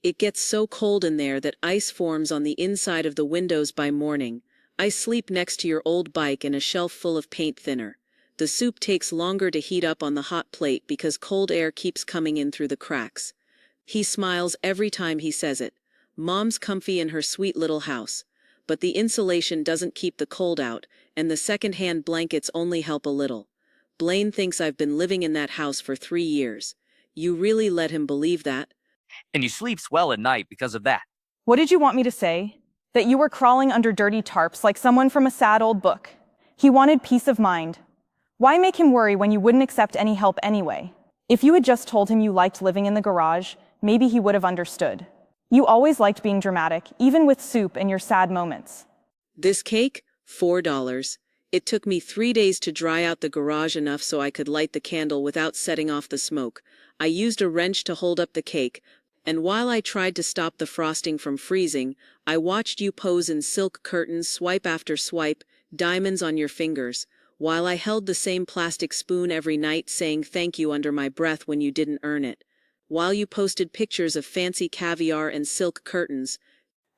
It gets so cold in there that ice forms on the inside of the windows by morning. I sleep next to your old bike and a shelf full of paint thinner. The soup takes longer to heat up on the hot plate because cold air keeps coming in through the cracks. He smiles every time he says it. Mom's comfy in her sweet little house. But the insulation doesn't keep the cold out, and the secondhand blankets only help a little. Blaine thinks I've been living in that house for 3 years. You really let him believe that? And you sleeps well at night because of that. What did you want me to say? That you were crawling under dirty tarps like someone from a sad old book. He wanted peace of mind. Why make him worry when you wouldn't accept any help anyway? If you had just told him you liked living in the garage, maybe he would have understood. You always liked being dramatic, even with soup and your sad moments. This cake? $4. It took me 3 days to dry out the garage enough so I could light the candle without setting off the smoke. I used a wrench to hold up the cake, and while I tried to stop the frosting from freezing, I watched you pose in silk curtains swipe after swipe, diamonds on your fingers, while I held the same plastic spoon every night saying thank you under my breath when you didn't earn it. While you posted pictures of fancy caviar and silk curtains.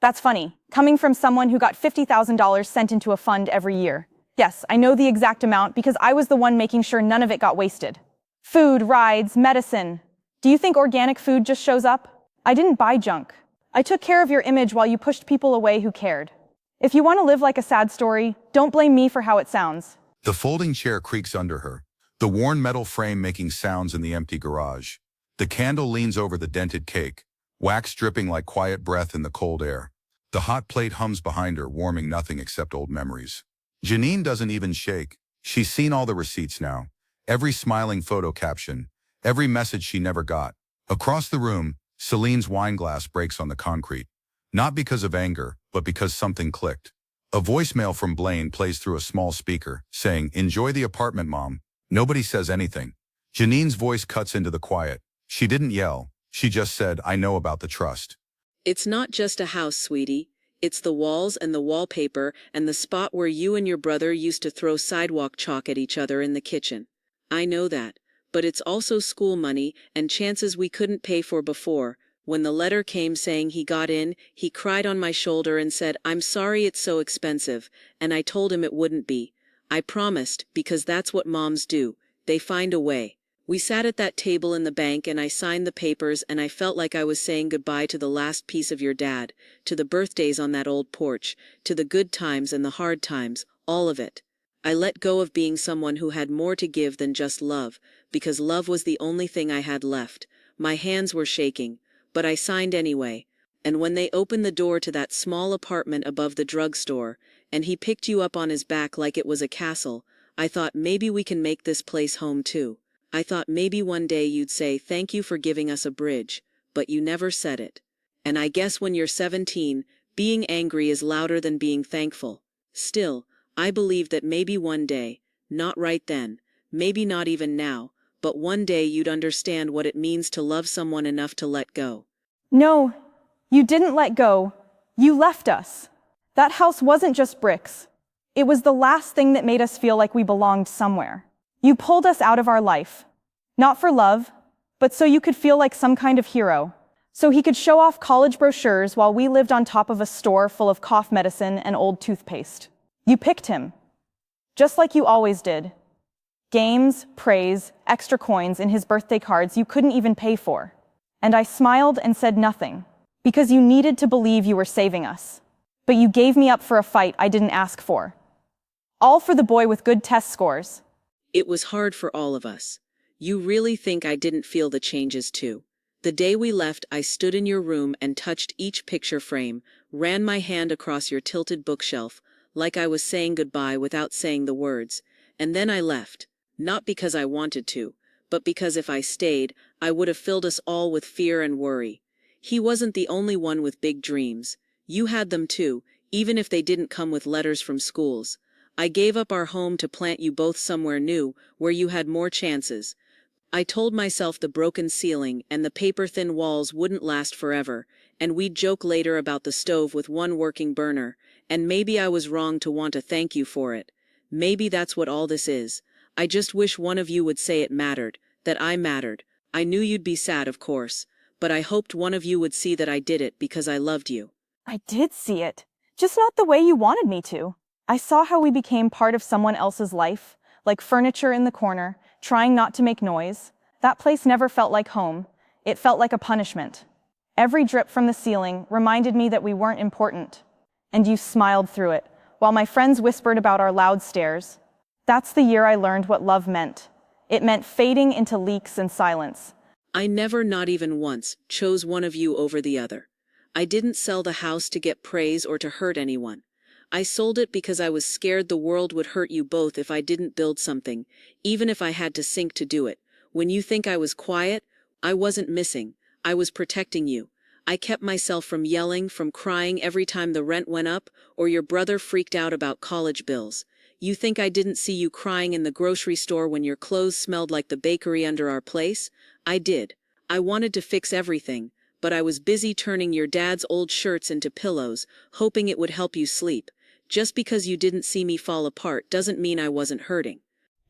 That's funny, coming from someone who got $50,000 sent into a fund every year. Yes, I know the exact amount because I was the one making sure none of it got wasted. Food, rides, medicine. Do you think organic food just shows up? I didn't buy junk. I took care of your image while you pushed people away who cared. If you want to live like a sad story, don't blame me for how it sounds. The folding chair creaks under her, the worn metal frame making sounds in the empty garage. The candle leans over the dented cake, wax dripping like quiet breath in the cold air. The hot plate hums behind her, warming nothing except old memories. Janine doesn't even shake. She's seen all the receipts now. Every smiling photo caption, every message she never got. Across the room, Celine's wine glass breaks on the concrete. Not because of anger, but because something clicked. A voicemail from Blaine plays through a small speaker, saying, "Enjoy the apartment, Mom." Nobody says anything. Janine's voice cuts into the quiet. She didn't yell. She just said, "I know about the trust." It's not just a house, sweetie. It's the walls and the wallpaper and the spot where you and your brother used to throw sidewalk chalk at each other in the kitchen. I know that, but it's also school money and chances we couldn't pay for before. When the letter came saying he got in, he cried on my shoulder and said, "I'm sorry it's so expensive," and I told him it wouldn't be. I promised, because that's what moms do. They find a way. We sat at that table in the bank and I signed the papers and I felt like I was saying goodbye to the last piece of your dad, to the birthdays on that old porch, to the good times and the hard times, all of it. I let go of being someone who had more to give than just love, because love was the only thing I had left. My hands were shaking, but I signed anyway. And when they opened the door to that small apartment above the drugstore, and he picked you up on his back like it was a castle, I thought maybe we can make this place home too. I thought maybe one day you'd say thank you for giving us a bridge, but you never said it. And I guess when you're 17, being angry is louder than being thankful. Still, I believe that maybe one day, not right then, maybe not even now, but one day you'd understand what it means to love someone enough to let go. No, you didn't let go. You left us. That house wasn't just bricks. It was the last thing that made us feel like we belonged somewhere. You pulled us out of our life. Not for love, but so you could feel like some kind of hero. So he could show off college brochures while we lived on top of a store full of cough medicine and old toothpaste. You picked him. Just like you always did. Games, praise, extra coins in his birthday cards you couldn't even pay for. And I smiled and said nothing, because you needed to believe you were saving us. But you gave me up for a fight I didn't ask for. All for the boy with good test scores. It was hard for all of us. You really think I didn't feel the changes too? The day we left, I stood in your room and touched each picture frame, ran my hand across your tilted bookshelf, like I was saying goodbye without saying the words, and then I left. Not because I wanted to, but because if I stayed, I would have filled us all with fear and worry. He wasn't the only one with big dreams. You had them too, even if they didn't come with letters from schools. I gave up our home to plant you both somewhere new, where you had more chances. I told myself the broken ceiling and the paper-thin walls wouldn't last forever, and we'd joke later about the stove with one working burner, and maybe I was wrong to want to thank you for it. Maybe that's what all this is. I just wish one of you would say it mattered, that I mattered. I knew you'd be sad, of course, but I hoped one of you would see that I did it because I loved you. I did see it, just not the way you wanted me to. I saw how we became part of someone else's life, like furniture in the corner, trying not to make noise. That place never felt like home. It felt like a punishment. Every drip from the ceiling reminded me that we weren't important. And you smiled through it, while my friends whispered about our loud stares. That's the year I learned what love meant. It meant fading into leaks and silence. I never, not even once, chose one of you over the other. I didn't sell the house to get praise or to hurt anyone. I sold it because I was scared the world would hurt you both if I didn't build something, even if I had to sink to do it. When you think I was quiet, I wasn't missing. I was protecting you. I kept myself from yelling, from crying every time the rent went up, or your brother freaked out about college bills. You think I didn't see you crying in the grocery store when your clothes smelled like the bakery under our place? I did. I wanted to fix everything, but I was busy turning your dad's old shirts into pillows, hoping it would help you sleep. Just because you didn't see me fall apart doesn't mean I wasn't hurting.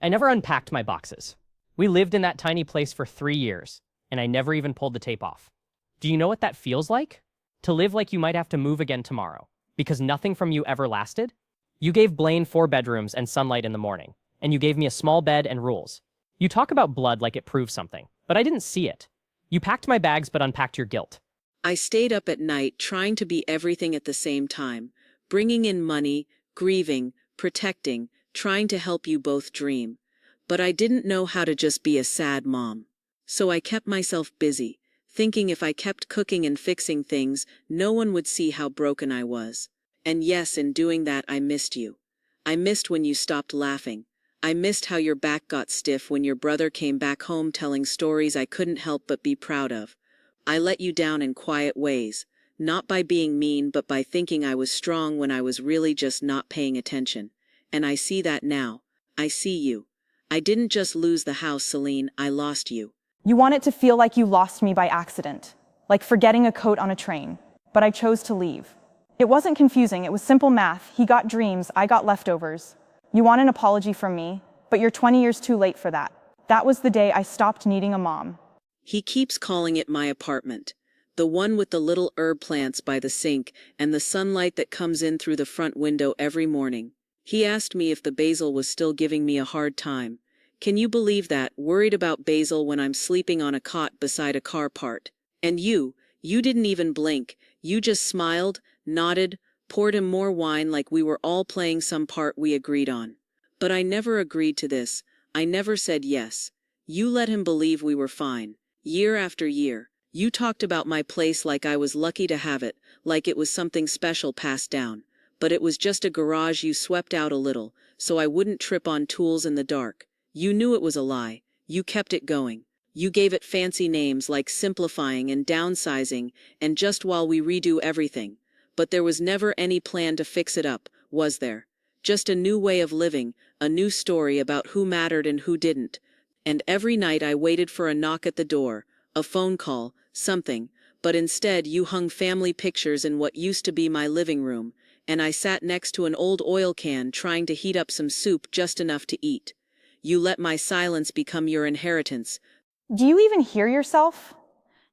I never unpacked my boxes. We lived in that tiny place for 3 years, and I never even pulled the tape off. Do you know what that feels like? To live like you might have to move again tomorrow, because nothing from you ever lasted? You gave Blaine 4 bedrooms and sunlight in the morning, and you gave me a small bed and rules. You talk about blood like it proves something, but I didn't see it. You packed my bags but unpacked your guilt. I stayed up at night trying to be everything at the same time, bringing in money, grieving, protecting, trying to help you both dream. But I didn't know how to just be a sad mom. So I kept myself busy, thinking if I kept cooking and fixing things, no one would see how broken I was. And yes, in doing that, I missed you. I missed when you stopped laughing. I missed how your back got stiff when your brother came back home telling stories I couldn't help but be proud of. I let you down in quiet ways, not by being mean but by thinking I was strong when I was really just not paying attention. And I see that now. I see you. I didn't just lose the house, Celine, I lost you. You want it to feel like you lost me by accident, like forgetting a coat on a train. But I chose to leave. It wasn't confusing, it was simple math. He got dreams, I got leftovers. You want an apology from me, but you're 20 years too late for that. That was the day I stopped needing a mom. He keeps calling it my apartment. The one with the little herb plants by the sink and the sunlight that comes in through the front window every morning. He asked me if the basil was still giving me a hard time. Can you believe that, worried about basil when I'm sleeping on a cot beside a car part? And you didn't even blink. You just smiled, nodded, poured him more wine like we were all playing some part we agreed on. But I never agreed to this. I never said yes. You let him believe we were fine. Year after year, you talked about my place like I was lucky to have it, like it was something special passed down. But it was just a garage you swept out a little, so I wouldn't trip on tools in the dark. You knew it was a lie. You kept it going. You gave it fancy names like simplifying and downsizing, and just while we redo everything. But there was never any plan to fix it up, was there? Just a new way of living, a new story about who mattered and who didn't. And every night I waited for a knock at the door, a phone call, something, but instead you hung family pictures in what used to be my living room, and I sat next to an old oil can trying to heat up some soup just enough to eat. You let my silence become your inheritance. Do you even hear yourself?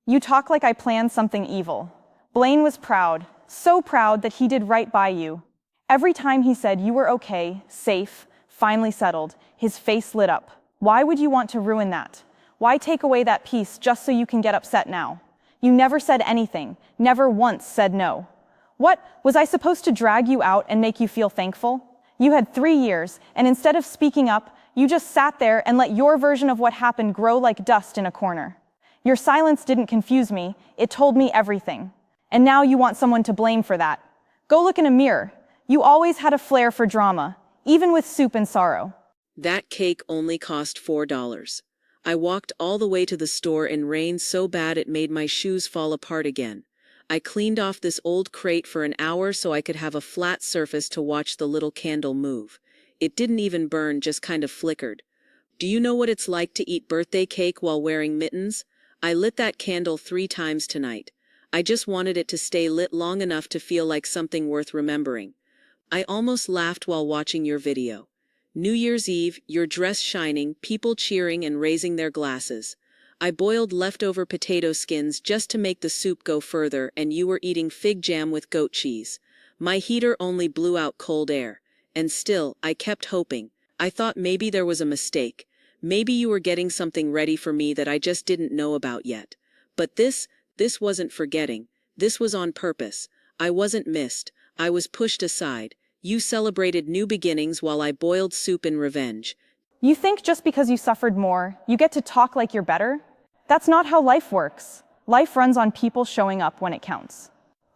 You talk like I planned something evil. Blaine was proud, so proud that he did right by you. Every time he said you were okay, safe, finally settled, his face lit up. Why would you want to ruin that? Why take away that peace just so you can get upset now? You never said anything, never once said no. What, was I supposed to drag you out and make you feel thankful? You had 3 years, and instead of speaking up, you just sat there and let your version of what happened grow like dust in a corner. Your silence didn't confuse me, it told me everything. And now you want someone to blame for that. Go look in a mirror. You always had a flair for drama, even with soup and sorrow. That cake only cost $4. I walked all the way to the store in rain so bad it made my shoes fall apart again. I cleaned off this old crate for an hour so I could have a flat surface to watch the little candle move. It didn't even burn, just kind of flickered. Do you know what it's like to eat birthday cake while wearing mittens? I lit that candle 3 times tonight. I just wanted it to stay lit long enough to feel like something worth remembering. I almost laughed while watching your video. New Year's Eve, your dress shining, people cheering and raising their glasses. I boiled leftover potato skins just to make the soup go further, and you were eating fig jam with goat cheese. My heater only blew out cold air. And still, I kept hoping. I thought maybe there was a mistake. Maybe you were getting something ready for me that I just didn't know about yet. But this wasn't forgetting. This was on purpose. I wasn't missed. I was pushed aside. You celebrated new beginnings while I boiled soup in revenge. You think just because you suffered more, you get to talk like you're better? That's not how life works. Life runs on people showing up when it counts.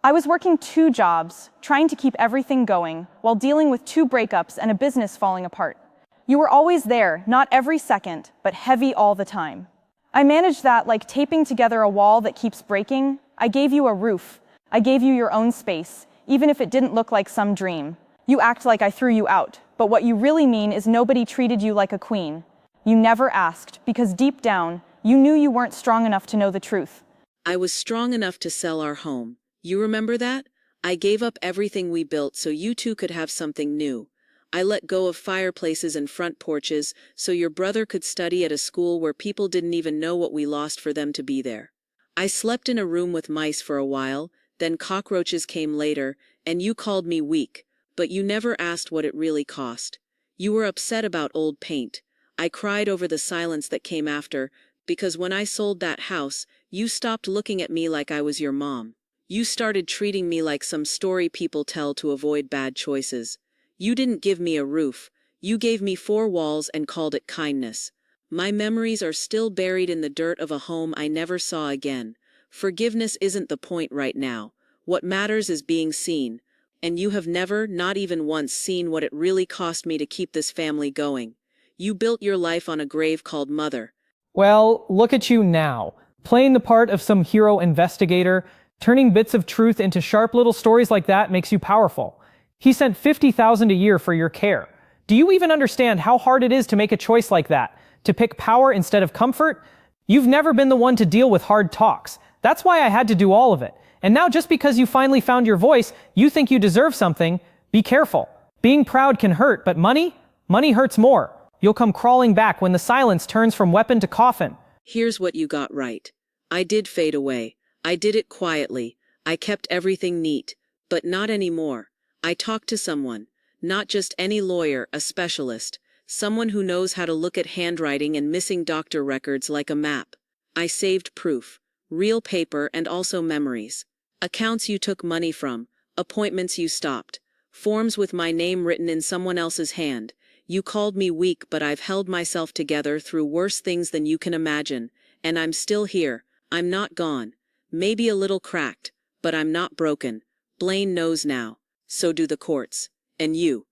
I was working 2 jobs, trying to keep everything going, while dealing with 2 breakups and a business falling apart. You were always there, not every second, but heavy all the time. I managed that like taping together a wall that keeps breaking. I gave you a roof. I gave you your own space, even if it didn't look like some dream. You act like I threw you out, but what you really mean is nobody treated you like a queen. You never asked, because deep down, you knew you weren't strong enough to know the truth. I was strong enough to sell our home. You remember that? I gave up everything we built so you two could have something new. I let go of fireplaces and front porches so your brother could study at a school where people didn't even know what we lost for them to be there. I slept in a room with mice for a while, then cockroaches came later, and you called me weak, but you never asked what it really cost. You were upset about old paint. I cried over the silence that came after, because when I sold that house, you stopped looking at me like I was your mom. You started treating me like some story people tell to avoid bad choices. You didn't give me a roof. You gave me 4 walls and called it kindness. My memories are still buried in the dirt of a home I never saw again. Forgiveness isn't the point right now. What matters is being seen. And you have never, not even once, seen what it really cost me to keep this family going. You built your life on a grave called mother. Well, look at you now, playing the part of some hero investigator. Turning bits of truth into sharp little stories like that makes you powerful. He sent $50,000 a year for your care. Do you even understand how hard it is to make a choice like that? To pick power instead of comfort? You've never been the one to deal with hard talks. That's why I had to do all of it. And now just because you finally found your voice, you think you deserve something. Be careful. Being proud can hurt, but money hurts more. You'll come crawling back when the silence turns from weapon to coffin. Here's what you got right. I did fade away. I did it quietly. I kept everything neat. But not anymore. I talked to someone. Not just any lawyer, a specialist. Someone who knows how to look at handwriting and missing doctor records like a map. I saved proof. Real paper and also memories. Accounts you took money from. Appointments you stopped. Forms with my name written in someone else's hand. You called me weak, but I've held myself together through worse things than you can imagine. And I'm still here. I'm not gone. Maybe a little cracked, but I'm not broken. Blaine knows now. So do the courts. And you'll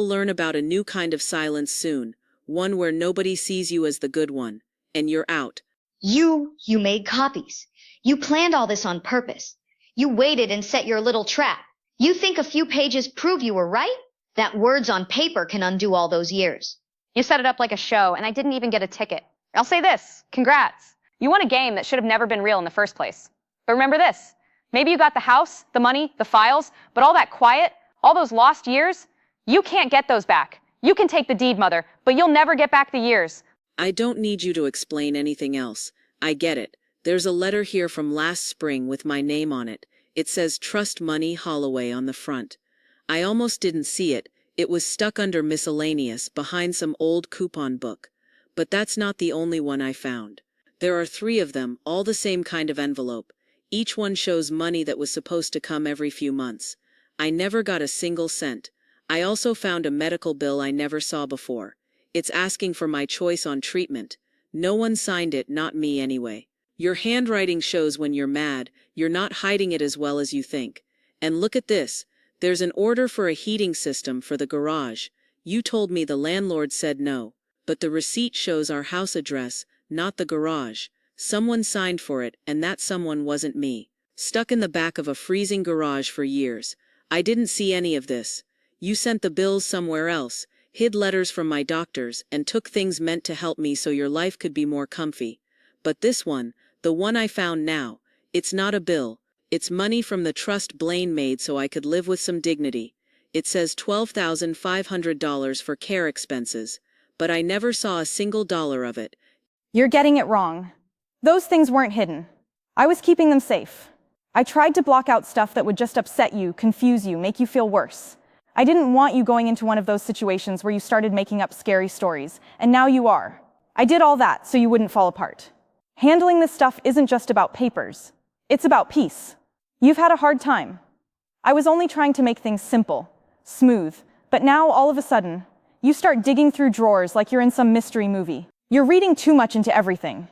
learn about a new kind of silence soon. One where nobody sees you as the good one. And you're out. You made copies. You planned all this on purpose. You waited and set your little trap. You think a few pages prove you were right? That words on paper can undo all those years. You set it up like a show, and I didn't even get a ticket. I'll say this, congrats. You won a game that should have never been real in the first place. But remember this, maybe you got the house, the money, the files, but all that quiet, all those lost years, you can't get those back. You can take the deed, Mother, but you'll never get back the years. I don't need you to explain anything else. I get it. There's a letter here from last spring with my name on it. It says Trust Money Holloway on the front. I almost didn't see it. It was stuck under miscellaneous behind some old coupon book. But that's not the only one I found. There are 3 of them, all the same kind of envelope. Each one shows money that was supposed to come every few months. I never got a single cent. I also found a medical bill I never saw before. It's asking for my choice on treatment. No one signed it, not me anyway. Your handwriting shows when you're mad. You're not hiding it as well as you think. And look at this. There's an order for a heating system for the garage. You told me the landlord said no. But the receipt shows our house address, not the garage. Someone signed for it, and that someone wasn't me. Stuck in the back of a freezing garage for years. I didn't see any of this. You sent the bills somewhere else, hid letters from my doctors, and took things meant to help me so your life could be more comfy. But this one, the one I found now, it's not a bill. It's money from the trust Blaine made so I could live with some dignity. It says $12,500 for care expenses, but I never saw a single dollar of it. You're getting it wrong. Those things weren't hidden. I was keeping them safe. I tried to block out stuff that would just upset you, confuse you, make you feel worse. I didn't want you going into one of those situations where you started making up scary stories, and now you are. I did all that so you wouldn't fall apart. Handling this stuff isn't just about papers. It's about peace. You've had a hard time. I was only trying to make things simple, smooth, but now, all of a sudden, you start digging through drawers like you're in some mystery movie. You're reading too much into everything.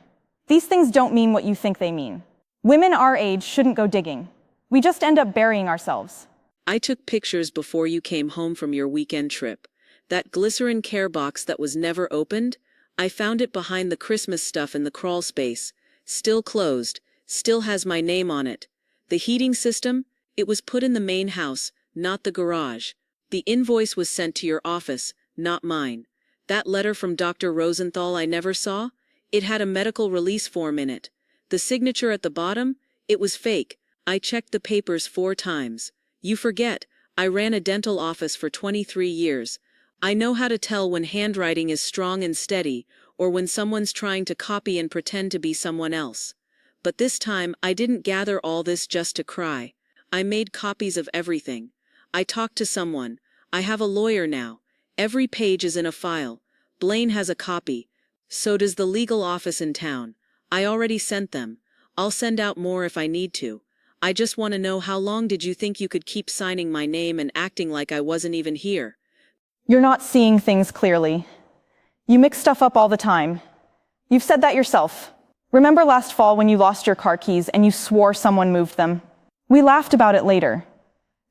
These things don't mean what you think they mean. Women our age shouldn't go digging. We just end up burying ourselves. I took pictures before you came home from your weekend trip. That glycerin care box that was never opened, I found it behind the Christmas stuff in the crawl space. Still closed, still has my name on it. The heating system, it was put in the main house, not the garage. The invoice was sent to your office, not mine. That letter from Dr. Rosenthal I never saw, it had a medical release form in it. The signature at the bottom, it was fake. I checked the papers 4 times. You forget, I ran a dental office for 23 years. I know how to tell when handwriting is strong and steady, or when someone's trying to copy and pretend to be someone else. But this time, I didn't gather all this just to cry. I made copies of everything. I talked to someone. I have a lawyer now. Every page is in a file. Blaine has a copy. So does the legal office in town. I already sent them. I'll send out more if I need to. I just want to know, how long did you think you could keep signing my name and acting like I wasn't even here? You're not seeing things clearly. You mix stuff up all the time. You've said that yourself. Remember last fall when you lost your car keys and you swore someone moved them? We laughed about it later.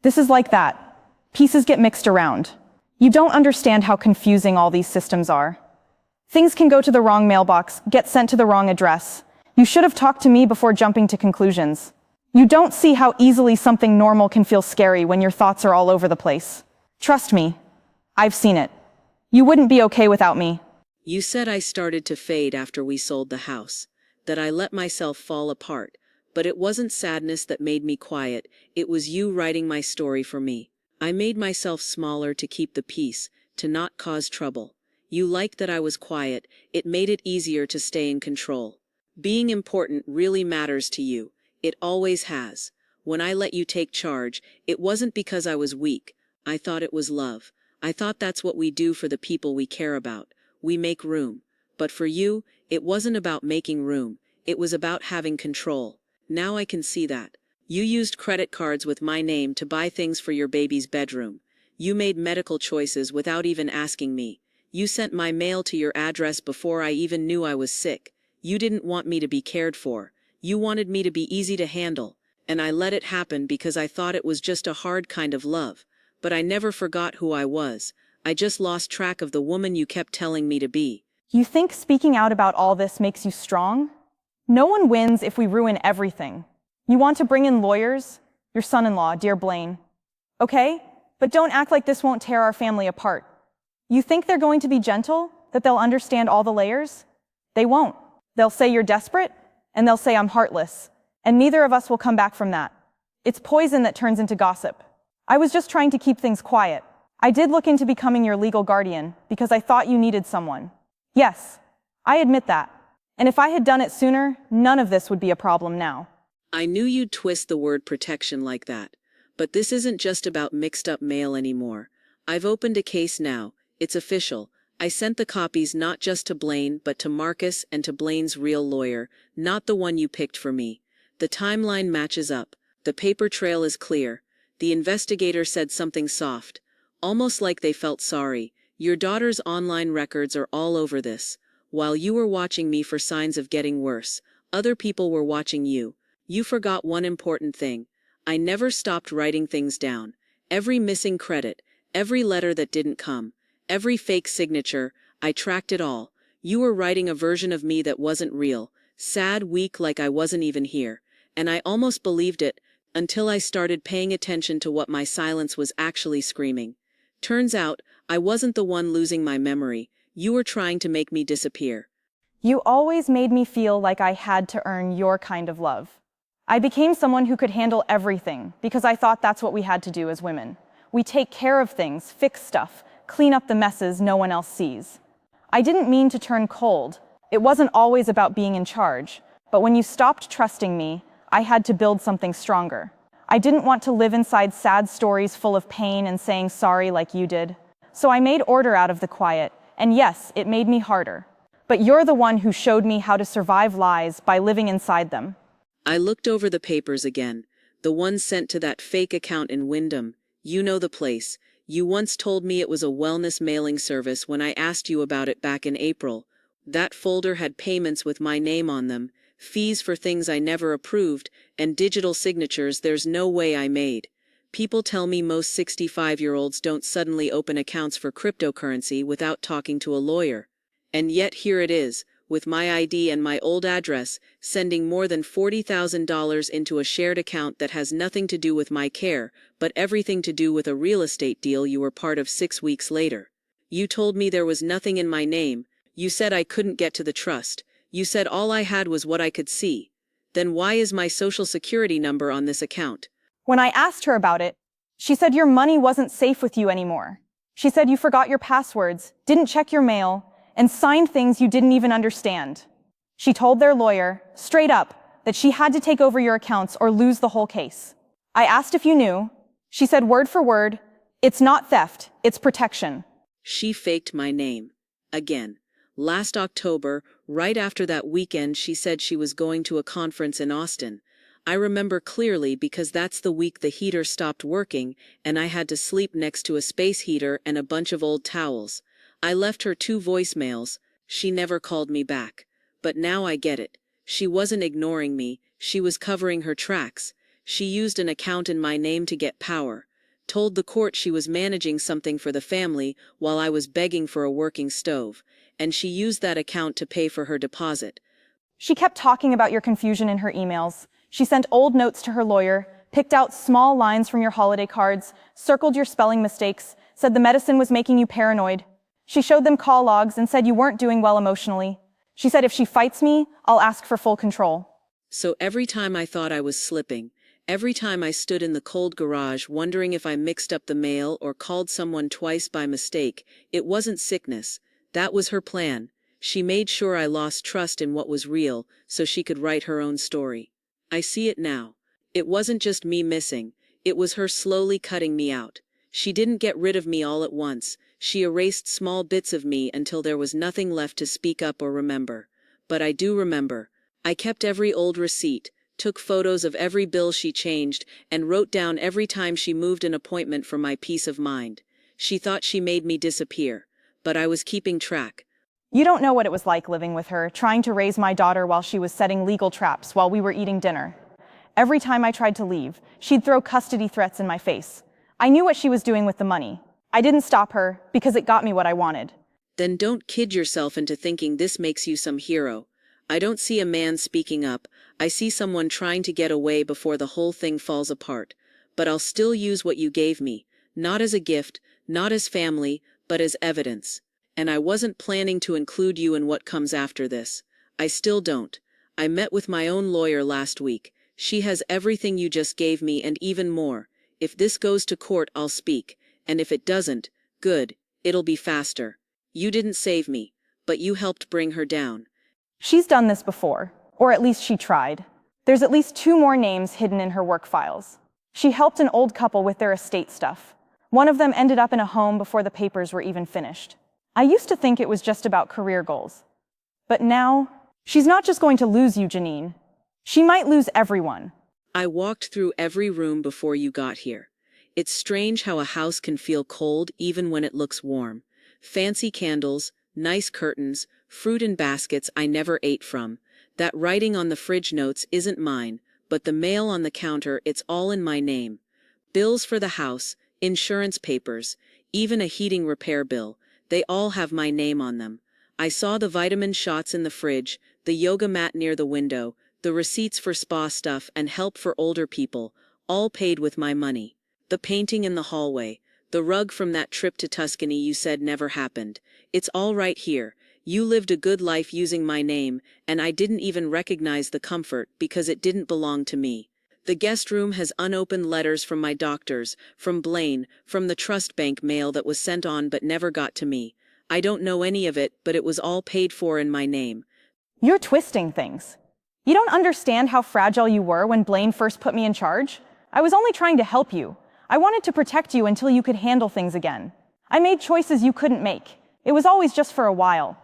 This is like that. Pieces get mixed around. You don't understand how confusing all these systems are. Things can go to the wrong mailbox, get sent to the wrong address. You should have talked to me before jumping to conclusions. You don't see how easily something normal can feel scary when your thoughts are all over the place. Trust me, I've seen it. You wouldn't be okay without me. You said I started to fade after we sold the house, that I let myself fall apart, but it wasn't sadness that made me quiet, it was you writing my story for me. I made myself smaller to keep the peace, to not cause trouble. You liked that I was quiet, it made it easier to stay in control. Being important really matters to you. It always has. When I let you take charge, it wasn't because I was weak. I thought it was love. I thought that's what we do for the people we care about. We make room. But for you, it wasn't about making room. It was about having control. Now I can see that. You used credit cards with my name to buy things for your baby's bedroom. You made medical choices without even asking me. You sent my mail to your address before I even knew I was sick. You didn't want me to be cared for. You wanted me to be easy to handle, and I let it happen because I thought it was just a hard kind of love. But I never forgot who I was. I just lost track of the woman you kept telling me to be. You think speaking out about all this makes you strong? No one wins if we ruin everything. You want to bring in lawyers? Your son-in-law, dear Blaine. Okay? But don't act like this won't tear our family apart. You think they're going to be gentle? That they'll understand all the layers? They won't. They'll say you're desperate, and they'll say I'm heartless. And neither of us will come back from that. It's poison that turns into gossip. I was just trying to keep things quiet. I did look into becoming your legal guardian because I thought you needed someone. Yes, I admit that. And if I had done it sooner, none of this would be a problem now. I knew you'd twist the word protection like that. But this isn't just about mixed-up mail anymore. I've opened a case now. It's official. I sent the copies not just to Blaine, but to Marcus and to Blaine's real lawyer, not the one you picked for me. The timeline matches up. The paper trail is clear. The investigator said something soft, almost like they felt sorry. Your daughter's online records are all over this. While you were watching me for signs of getting worse, other people were watching you. You forgot one important thing. I never stopped writing things down. Every missing credit, every letter that didn't come, every fake signature, I tracked it all. You were writing a version of me that wasn't real, sad, weak, like I wasn't even here. And I almost believed it, until I started paying attention to what my silence was actually screaming. Turns out, I wasn't the one losing my memory. You were trying to make me disappear. You always made me feel like I had to earn your kind of love. I became someone who could handle everything because I thought that's what we had to do as women. We take care of things, fix stuff, clean up the messes no one else sees. I didn't mean to turn cold. It wasn't always about being in charge, But when you stopped trusting me, I had to build something stronger. I didn't want to live inside sad stories full of pain and saying sorry like you did. So I made order out of the quiet, and yes, it made me harder. But you're the one who showed me how to survive lies by living inside them. I looked over the papers again, the ones sent to that fake account in Wyndham. You know the place. You once told me it was a wellness mailing service when I asked you about it back in April. That folder had payments with my name on them, fees for things I never approved, and digital signatures there's no way I made. People tell me most 65-year-olds don't suddenly open accounts for cryptocurrency without talking to a lawyer. And yet here it is, with my ID and my old address, sending more than $40,000 into a shared account that has nothing to do with my care, but everything to do with a real estate deal you were part of 6 weeks later. You told me there was nothing in my name. You said I couldn't get to the trust. You said all I had was what I could see. Then why is my social security number on this account? When I asked her about it, she said your money wasn't safe with you anymore. She said you forgot your passwords, didn't check your mail, and signed things you didn't even understand. She told their lawyer, straight up, that she had to take over your accounts or lose the whole case. I asked if you knew. She said word for word, it's not theft, it's protection. She faked my name. Again. Last October, right after that weekend, she said she was going to a conference in Austin. I remember clearly because that's the week the heater stopped working and I had to sleep next to a space heater and a bunch of old towels. I left her 2 voicemails. She never called me back. But now I get it. She wasn't ignoring me. She was covering her tracks. She used an account in my name to get power. Told the court she was managing something for the family while I was begging for a working stove. And she used that account to pay for her deposit. She kept talking about your confusion in her emails. She sent old notes to her lawyer, picked out small lines from your holiday cards, circled your spelling mistakes, said the medicine was making you paranoid. She showed them call logs and said you weren't doing well emotionally. She said if she fights me, I'll ask for full control. So every time I thought I was slipping, every time I stood in the cold garage wondering if I mixed up the mail or called someone twice by mistake, it wasn't sickness. That was her plan. She made sure I lost trust in what was real so she could write her own story. I see it now. It wasn't just me missing. It was her slowly cutting me out. She didn't get rid of me all at once. She erased small bits of me until there was nothing left to speak up or remember. But I do remember. I kept every old receipt, took photos of every bill she changed, and wrote down every time she moved an appointment for my peace of mind. She thought she made me disappear, but I was keeping track. You don't know what it was like living with her, trying to raise my daughter while she was setting legal traps while we were eating dinner. Every time I tried to leave, she'd throw custody threats in my face. I knew what she was doing with the money. I didn't stop her because it got me what I wanted. Then don't kid yourself into thinking this makes you some hero. I don't see a man speaking up. I see someone trying to get away before the whole thing falls apart. But I'll still use what you gave me, not as a gift, not as family, but as evidence. And I wasn't planning to include you in what comes after this. I still don't. I met with my own lawyer last week. She has everything you just gave me and even more. If this goes to court, I'll speak. And if it doesn't, good, it'll be faster. You didn't save me, but you helped bring her down. She's done this before, or at least she tried. There's at least 2 more names hidden in her work files. She helped an old couple with their estate stuff. One of them ended up in a home before the papers were even finished. I used to think it was just about career goals. But now, she's not just going to lose you, Janine. She might lose everyone. I walked through every room before you got here. It's strange how a house can feel cold even when it looks warm. Fancy candles, nice curtains, fruit in baskets I never ate from. That writing on the fridge notes isn't mine, but the mail on the counter, it's all in my name. Bills for the house, insurance papers, even a heating repair bill, they all have my name on them. I saw the vitamin shots in the fridge, the yoga mat near the window, the receipts for spa stuff and help for older people, all paid with my money. The painting in the hallway, the rug from that trip to Tuscany you said never happened. It's all right here. You lived a good life using my name, and I didn't even recognize the comfort because it didn't belong to me. The guest room has unopened letters from my doctors, from Blaine, from the trust bank mail that was sent on but never got to me. I don't know any of it, but it was all paid for in my name. You're twisting things. You don't understand how fragile you were when Blaine first put me in charge. I was only trying to help you. I wanted to protect you until you could handle things again. I made choices you couldn't make. It was always just for a while.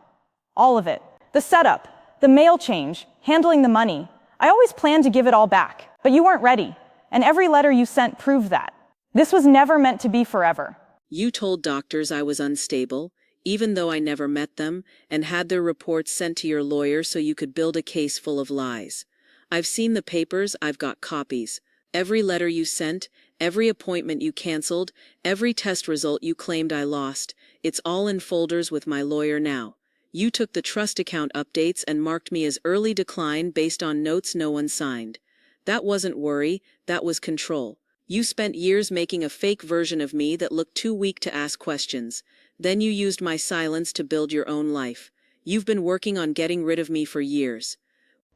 All of it. The setup, the mail change, handling the money. I always planned to give it all back, but you weren't ready. And every letter you sent proved that. This was never meant to be forever. You told doctors I was unstable, even though I never met them, and had their reports sent to your lawyer so you could build a case full of lies. I've seen the papers, I've got copies. Every letter you sent, every appointment you canceled, every test result you claimed I lost, it's all in folders with my lawyer now. You took the trust account updates and marked me as early decline based on notes no one signed. That wasn't worry, that was control. You spent years making a fake version of me that looked too weak to ask questions. Then you used my silence to build your own life. You've been working on getting rid of me for years.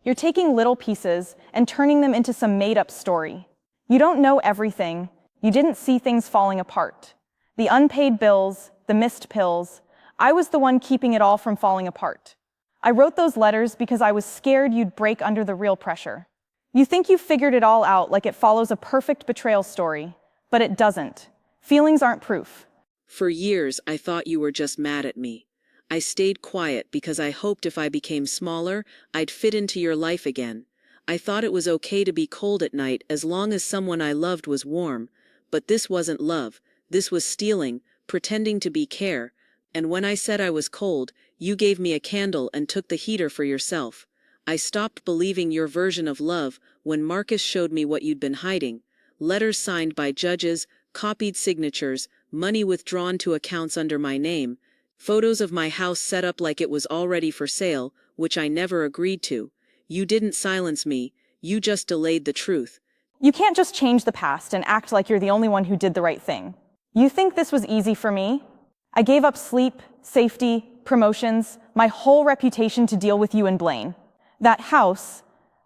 You're taking little pieces and turning them into some made-up story. You don't know everything. You didn't see things falling apart. The unpaid bills, the missed pills. I was the one keeping it all from falling apart. I wrote those letters because I was scared you'd break under the real pressure. You think you figured it all out like it follows a perfect betrayal story, but it doesn't. Feelings aren't proof. For years, I thought you were just mad at me. I stayed quiet because I hoped if I became smaller, I'd fit into your life again. I thought it was okay to be cold at night as long as someone I loved was warm. But this wasn't love. This was stealing, pretending to be care. And when I said I was cold, you gave me a candle and took the heater for yourself. I stopped believing your version of love when Marcus showed me what you'd been hiding. Letters signed by judges, copied signatures, money withdrawn to accounts under my name, photos of my house set up like it was already for sale, which I never agreed to. You didn't silence me, you just delayed the truth. You can't just change the past and act like you're the only one who did the right thing. You think this was easy for me? I gave up sleep, safety, promotions, my whole reputation to deal with you and Blaine. That house,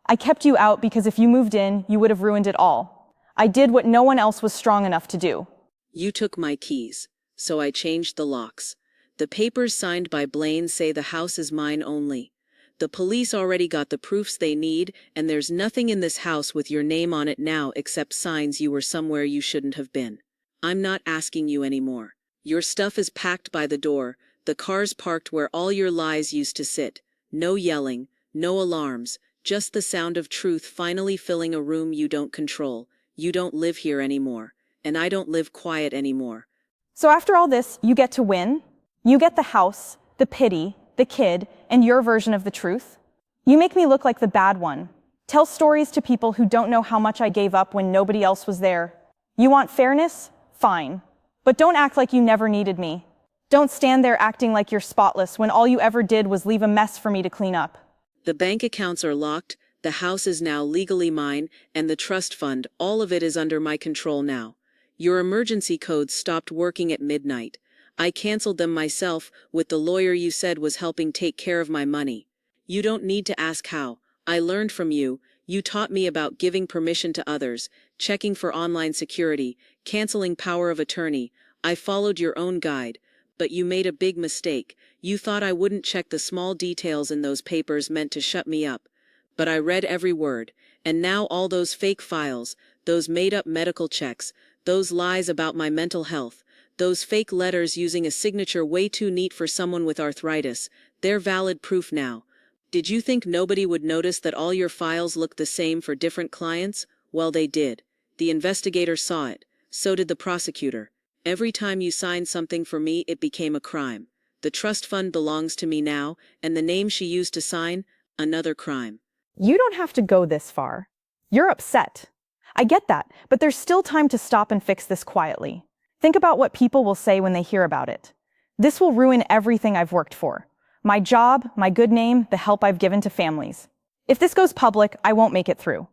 I kept you out because if you moved in, you would have ruined it all. I did what no one else was strong enough to do. You took my keys, so I changed the locks. The papers signed by Blaine say the house is mine only. The police already got the proofs they need, and there's nothing in this house with your name on it now except signs you were somewhere you shouldn't have been. I'm not asking you anymore. Your stuff is packed by the door, the car's parked where all your lies used to sit. No yelling, no alarms, just the sound of truth finally filling a room you don't control. You don't live here anymore, and I don't live quiet anymore. So after all this, you get to win? You get the house, the pity, the kid, and your version of the truth? You make me look like the bad one. Tell stories to people who don't know how much I gave up when nobody else was there. You want fairness? Fine. But don't act like you never needed me. Don't stand there acting like you're spotless when all you ever did was leave a mess for me to clean up. The bank accounts are locked, the house is now legally mine, and the trust fund, all of it is under my control now. Your emergency codes stopped working at midnight. I canceled them myself with the lawyer you said was helping take care of my money. You don't need to ask how. I learned from you. You taught me about giving permission to others, checking for online security, canceling power of attorney. I followed your own guide. But you made a big mistake. You thought I wouldn't check the small details in those papers meant to shut me up. But I read every word. And now all those fake files, those made-up medical checks, those lies about my mental health, those fake letters using a signature way too neat for someone with arthritis, they're valid proof now. Did you think nobody would notice that all your files looked the same for different clients? Well, they did. The investigator saw it. So did the prosecutor. Every time you signed something for me, it became a crime. The trust fund belongs to me now, and the name she used to sign, another crime. You don't have to go this far. You're upset. I get that, but there's still time to stop and fix this quietly. Think about what people will say when they hear about it. This will ruin everything I've worked for. My job, my good name, the help I've given to families. If this goes public, I won't make it through.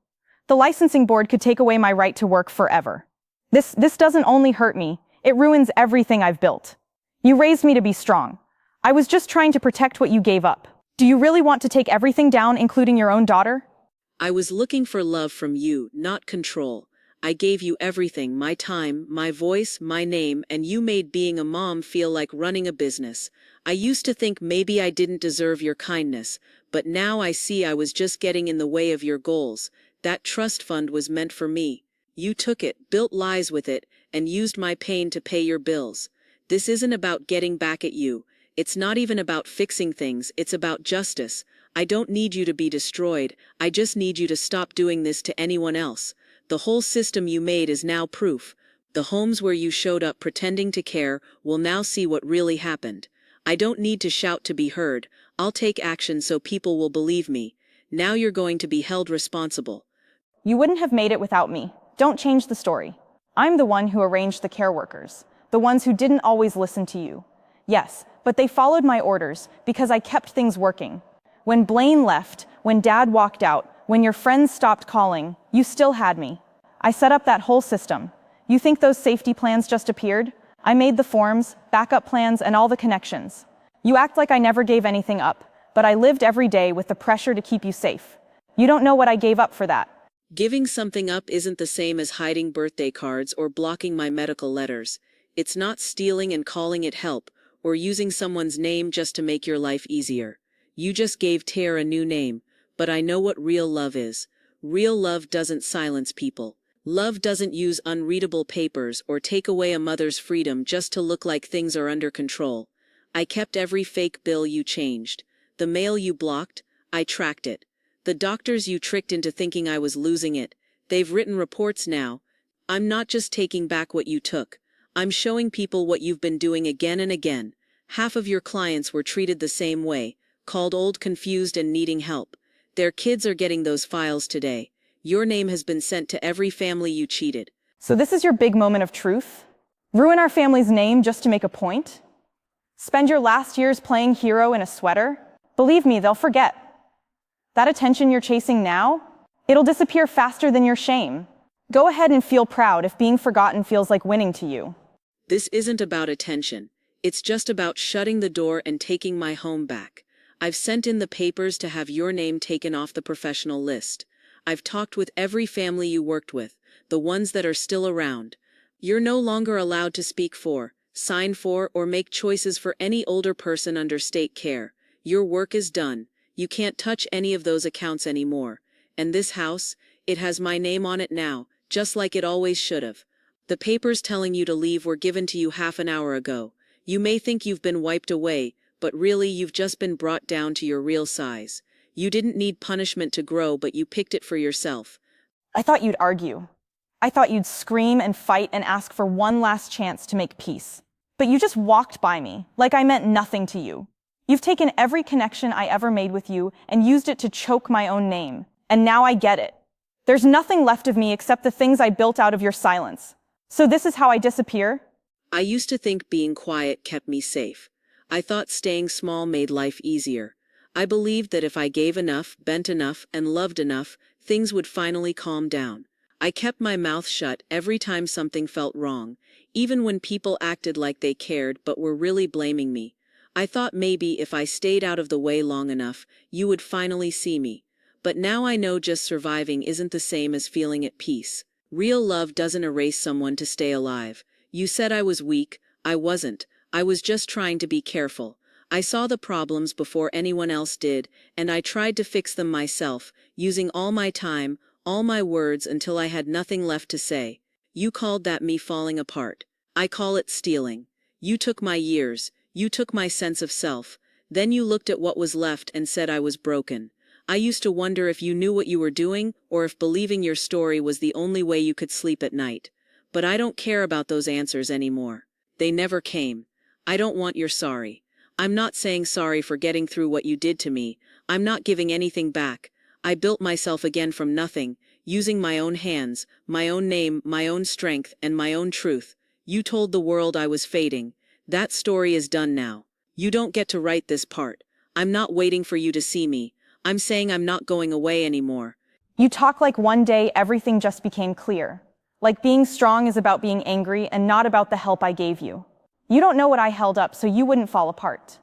The licensing board could take away my right to work forever. This doesn't only hurt me, it ruins everything I've built. You raised me to be strong. I was just trying to protect what you gave up. Do you really want to take everything down, including your own daughter? I was looking for love from you, not control. I gave you everything, my time, my voice, my name, and you made being a mom feel like running a business. I used to think maybe I didn't deserve your kindness, But now I see I was just getting in the way of your goals. That trust fund was meant for me. You took it, built lies with it, and used my pain to pay your bills. This isn't about getting back at you. It's not even about fixing things, it's about justice. I don't need you to be destroyed, I just need you to stop doing this to anyone else. The whole system you made is now proof. The homes where you showed up pretending to care will now see what really happened. I don't need to shout to be heard, I'll take action so people will believe me. Now you're going to be held responsible. You wouldn't have made it without me. Don't change the story. I'm the one who arranged the care workers, the ones who didn't always listen to you. Yes, but they followed my orders because I kept things working. When Blaine left, when Dad walked out, when your friends stopped calling, you still had me. I set up that whole system. You think those safety plans just appeared? I made the forms, backup plans, and all the connections. You act like I never gave anything up, but I lived every day with the pressure to keep you safe. You don't know what I gave up for that. Giving something up isn't the same as hiding birthday cards or blocking my medical letters. It's not stealing and calling it help, or using someone's name just to make your life easier. You just gave Tare a new name, but I know what real love is. Real love doesn't silence people. Love doesn't use unreadable papers or take away a mother's freedom just to look like things are under control. I kept every fake bill you changed. The mail you blocked, I tracked it. The doctors you tricked into thinking I was losing it, they've written reports now. I'm not just taking back what you took. I'm showing people what you've been doing again and again. Half of your clients were treated the same way, called old, confused, and needing help. Their kids are getting those files today. Your name has been sent to every family you cheated. So this is your big moment of truth? Ruin our family's name just to make a point? Spend your last years playing hero in a sweater? Believe me, they'll forget. That attention you're chasing now, it'll disappear faster than your shame. Go ahead and feel proud if being forgotten feels like winning to you. This isn't about attention. It's just about shutting the door and taking my home back. I've sent in the papers to have your name taken off the professional list. I've talked with every family you worked with, the ones that are still around. You're no longer allowed to speak for, sign for, or make choices for any older person under state care. Your work is done. You can't touch any of those accounts anymore. And this house, it has my name on it now, just like it always should have. The papers telling you to leave were given to you half an hour ago. You may think you've been wiped away, but really you've just been brought down to your real size. You didn't need punishment to grow, but you picked it for yourself. I thought you'd argue. I thought you'd scream and fight and ask for one last chance to make peace. But you just walked by me, like I meant nothing to you. You've taken every connection I ever made with you and used it to choke my own name. And now I get it. There's nothing left of me except the things I built out of your silence. So this is how I disappear? I used to think being quiet kept me safe. I thought staying small made life easier. I believed that if I gave enough, bent enough, and loved enough, things would finally calm down. I kept my mouth shut every time something felt wrong, even when people acted like they cared but were really blaming me. I thought maybe if I stayed out of the way long enough, you would finally see me. But now I know just surviving isn't the same as feeling at peace. Real love doesn't erase someone to stay alive. You said I was weak. I wasn't. I was just trying to be careful. I saw the problems before anyone else did, and I tried to fix them myself, using all my time, all my words until I had nothing left to say. You called that me falling apart. I call it stealing. You took my years. You took my sense of self. Then you looked at what was left and said I was broken. I used to wonder if you knew what you were doing, or if believing your story was the only way you could sleep at night. But I don't care about those answers anymore. They never came. I don't want your sorry. I'm not saying sorry for getting through what you did to me. I'm not giving anything back. I built myself again from nothing, using my own hands, my own name, my own strength, and my own truth. You told the world I was fading. That story is done now. You don't get to write this part. I'm not waiting for you to see me. I'm saying I'm not going away anymore. You talk like one day everything just became clear. Like being strong is about being angry and not about the help I gave you. You don't know what I held up so you wouldn't fall apart.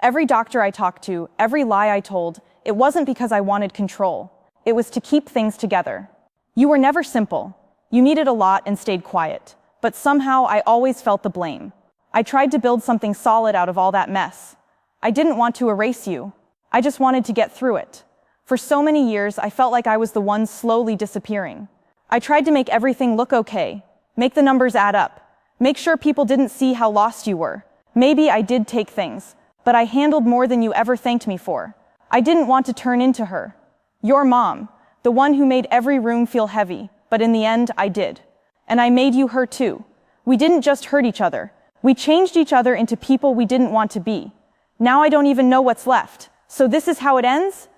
Every doctor I talked to, every lie I told, it wasn't because I wanted control. It was to keep things together. You were never simple. You needed a lot and stayed quiet. But somehow I always felt the blame. I tried to build something solid out of all that mess. I didn't want to erase you. I just wanted to get through it. For so many years, I felt like I was the one slowly disappearing. I tried to make everything look okay, make the numbers add up, make sure people didn't see how lost you were. Maybe I did take things, but I handled more than you ever thanked me for. I didn't want to turn into her. Your mom, the one who made every room feel heavy, but in the end, I did. And I made you her too. We didn't just hurt each other. We changed each other into people we didn't want to be. Now I don't even know what's left. So this is how it ends?